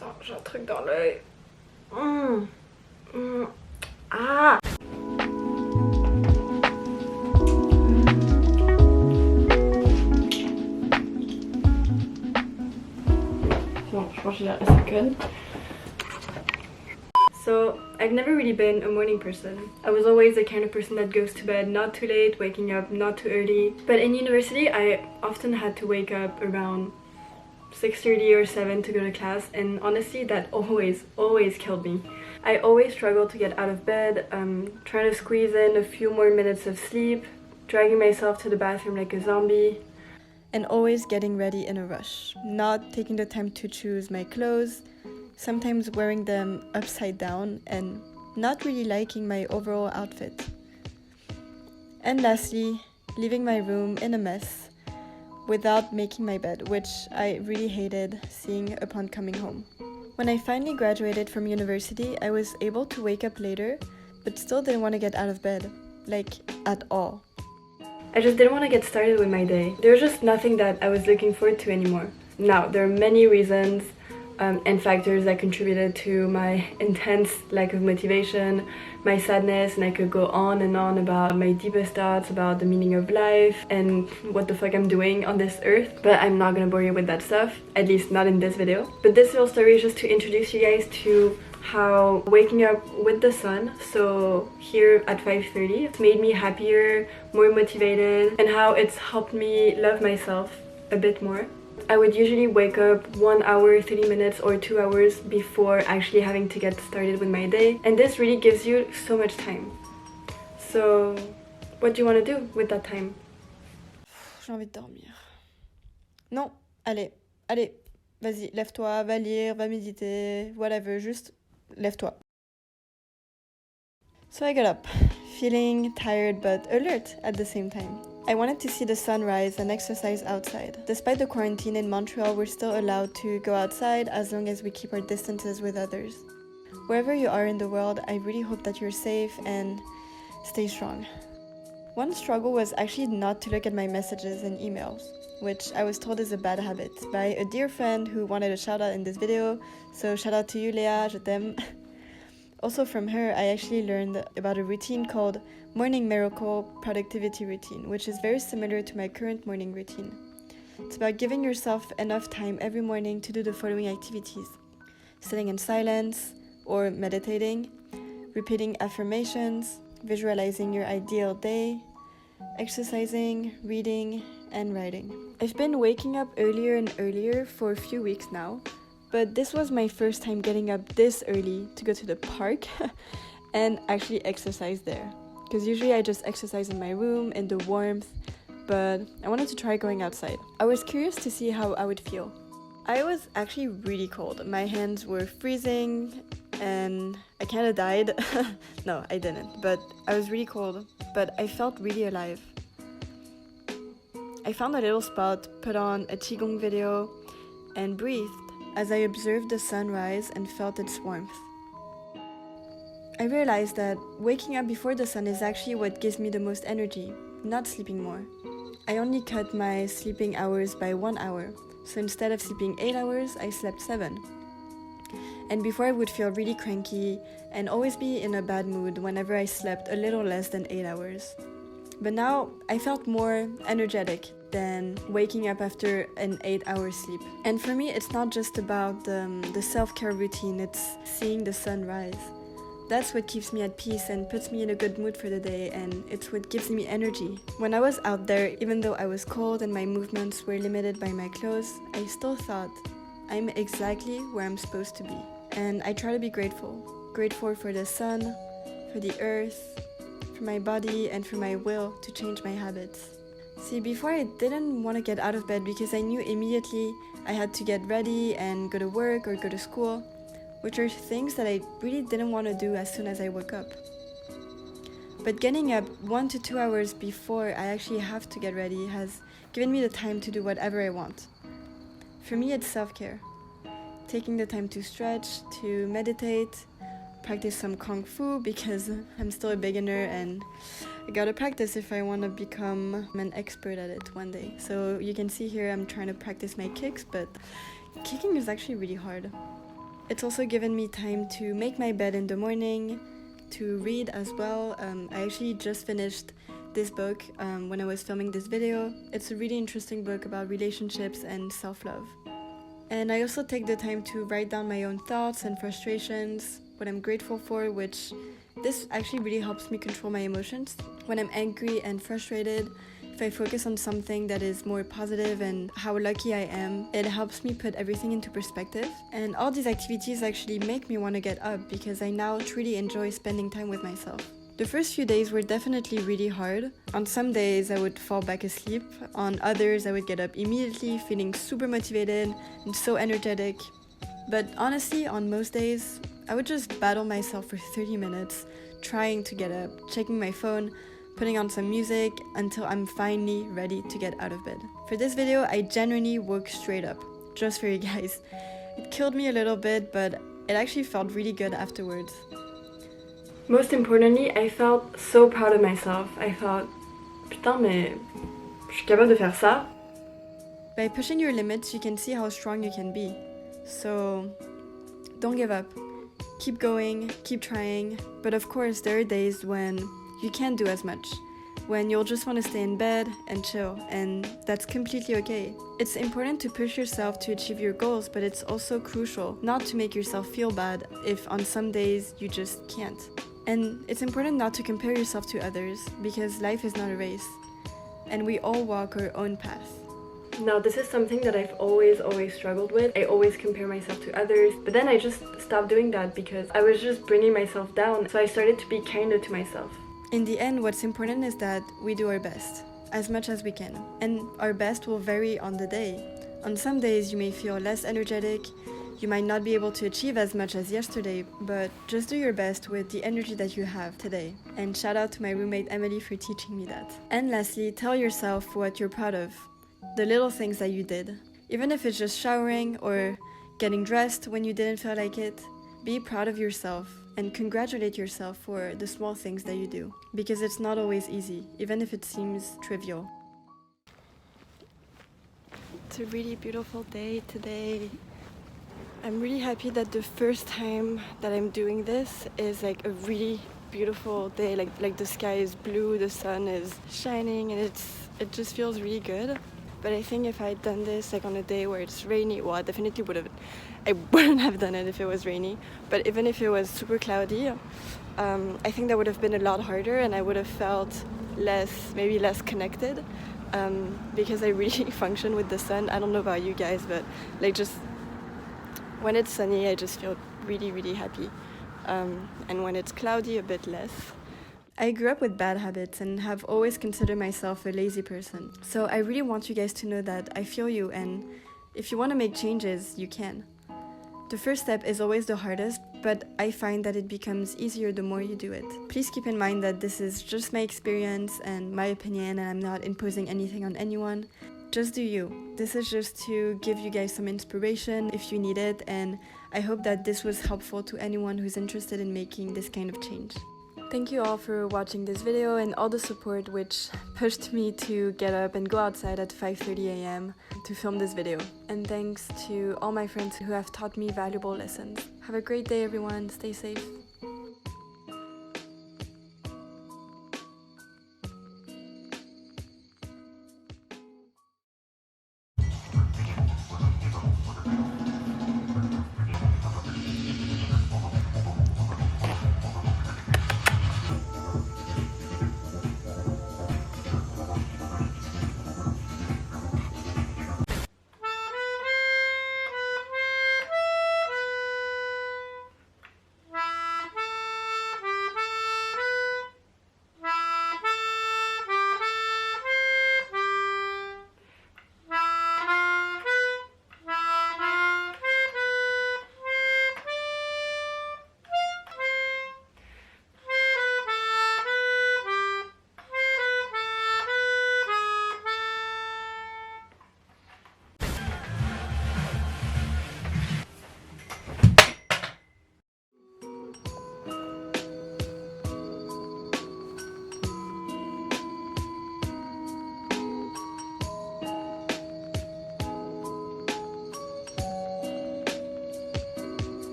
Attends, j'ai un truc dans l'œil. Ah! Bon, je pense que j'ai a second. So, I've never really been a morning person. I was always the kind of person that goes to bed not too late, waking up not too early. But in university, I often had to wake up around 6:30 or 7 to go to class, and honestly that always killed me. I always struggled to get out of bed, trying to squeeze in a few more minutes of sleep, dragging myself to the bathroom like a zombie, and always getting ready in a rush, not taking the time to choose my clothes, sometimes wearing them upside down, and not really liking my overall outfit. And lastly, leaving my room in a mess without making my bed, which I really hated seeing upon coming home. When I finally graduated from university, I was able to wake up later, but still didn't want to get out of bed, like at all. I just didn't want to get started with my day. There was just nothing that I was looking forward to anymore. Now, there are many reasons and factors that contributed to my intense lack of motivation, my sadness, and I could go on and on about my deepest thoughts about the meaning of life and what the fuck I'm doing on this earth, but I'm not gonna bore you with that stuff, at least not in this video. But this little story is just to introduce you guys to how waking up with the sun, so here at 5:30, made me happier, more motivated, and how it's helped me love myself a bit more. I would usually wake up 1 hour, 30 minutes or 2 hours before actually having to get started with my day, and this really gives you so much time. So, what do you want to do with that time? J'ai envie de dormir. Non, allez, vas-y, lève-toi, va lire, va méditer, whatever, juste lève-toi. So I got up, feeling tired but alert at the same time. I wanted to see the sunrise and exercise outside. Despite the quarantine in Montreal, we're still allowed to go outside as long as we keep our distances with others. Wherever you are in the world, I really hope that you're safe and stay strong. One struggle was actually not to look at my messages and emails, which I was told is a bad habit by a dear friend who wanted a shout out in this video, so shout out to you, Léa, je t'aime. Also from her, I actually learned about a routine called Morning Miracle Productivity Routine, which is very similar to my current morning routine. It's about giving yourself enough time every morning to do the following activities: sitting in silence or meditating, repeating affirmations, visualizing your ideal day, exercising, reading, and writing. I've been waking up earlier and earlier for a few weeks now, but this was my first time getting up this early to go to the park and actually exercise there. Because usually I just exercise in my room in the warmth, but I wanted to try going outside. I was curious to see how I would feel. I was actually really cold. My hands were freezing and I kind of died. No, I didn't, but I was really cold, but I felt really alive. I found a little spot, put on a Qigong video, and breathed as I observed the sunrise and felt its warmth. I realized that waking up before the sun is actually what gives me the most energy, not sleeping more. I only cut my sleeping hours by 1 hour, so instead of sleeping 8 hours, I slept 7. And before I would feel really cranky and always be in a bad mood whenever I slept a little less than 8 hours. But now I felt more energetic than waking up after an 8-hour sleep. And for me, it's not just about the self-care routine, it's seeing the sun rise. That's what keeps me at peace and puts me in a good mood for the day, and it's what gives me energy. When I was out there, even though I was cold and my movements were limited by my clothes, I still thought, I'm exactly where I'm supposed to be. And I try to be grateful. Grateful for the sun, for the earth, for my body, and for my will to change my habits. See, before I didn't want to get out of bed because I knew immediately I had to get ready and go to work or go to school, which are things that I really didn't want to do as soon as I woke up. But getting up 1 to 2 hours before I actually have to get ready has given me the time to do whatever I want. For me, it's self-care. Taking the time to stretch, to meditate, practice some Kung Fu because I'm still a beginner and I gotta practice if I want to become an expert at it one day. So you can see here I'm trying to practice my kicks, but kicking is actually really hard. It's also given me time to make my bed in the morning, to read as well. I actually just finished this book when I was filming this video. It's a really interesting book about relationships and self-love. And I also take the time to write down my own thoughts and frustrations, what I'm grateful for, which this actually really helps me control my emotions. When I'm angry and frustrated, if I focus on something that is more positive and how lucky I am, it helps me put everything into perspective. And all these activities actually make me want to get up because I now truly enjoy spending time with myself. The first few days were definitely really hard. On some days I would fall back asleep, on others I would get up immediately feeling super motivated and so energetic. But honestly, on most days, I would just battle myself for 30 minutes, trying to get up, checking my phone, putting on some music until I'm finally ready to get out of bed. For this video, I genuinely woke straight up, just for you guys. It killed me a little bit, but it actually felt really good afterwards. Most importantly, I felt so proud of myself. I thought, putain, mais je suis capable de faire ça. By pushing your limits, you can see how strong you can be. So, don't give up. Keep going, keep trying. But of course, there are days when you can't do as much, when you'll just want to stay in bed and chill, and that's completely okay. It's important to push yourself to achieve your goals, but it's also crucial not to make yourself feel bad if on some days you just can't. And it's important not to compare yourself to others, because life is not a race, and we all walk our own path. Now, this is something that I've always struggled with. I always compare myself to others, but then I just stopped doing that because I was just bringing myself down, so I started to be kinder to myself. In the end, what's important is that we do our best, as much as we can, and our best will vary on the day. On some days you may feel less energetic, you might not be able to achieve as much as yesterday, but just do your best with the energy that you have today. And shout out to my roommate Emily for teaching me that. And lastly, tell yourself what you're proud of. The little things that you did. Even if it's just showering or getting dressed when you didn't feel like it, be proud of yourself and congratulate yourself for the small things that you do. Because it's not always easy, even if it seems trivial. It's a really beautiful day today. I'm really happy that the first time that I'm doing this is like a really beautiful day. Like the sky is blue, the sun is shining, and it just feels really good. But I think if I'd done this like on a day where it's rainy, well, I definitely I wouldn't have done it if it was rainy. But even if it was super cloudy, I think that would have been a lot harder, and I would have felt maybe less connected, because I really function with the sun. I don't know about you guys, but like just when it's sunny, I just feel really happy, and when it's cloudy, a bit less. I grew up with bad habits and have always considered myself a lazy person. So I really want you guys to know that I feel you, and if you want to make changes, you can. The first step is always the hardest, but I find that it becomes easier the more you do it. Please keep in mind that this is just my experience and my opinion, and I'm not imposing anything on anyone. Just do you. This is just to give you guys some inspiration if you need it, and I hope that this was helpful to anyone who's interested in making this kind of change. Thank you all for watching this video and all the support which pushed me to get up and go outside at 5:30 a.m. to film this video. And thanks to all my friends who have taught me valuable lessons. Have a great day everyone, stay safe.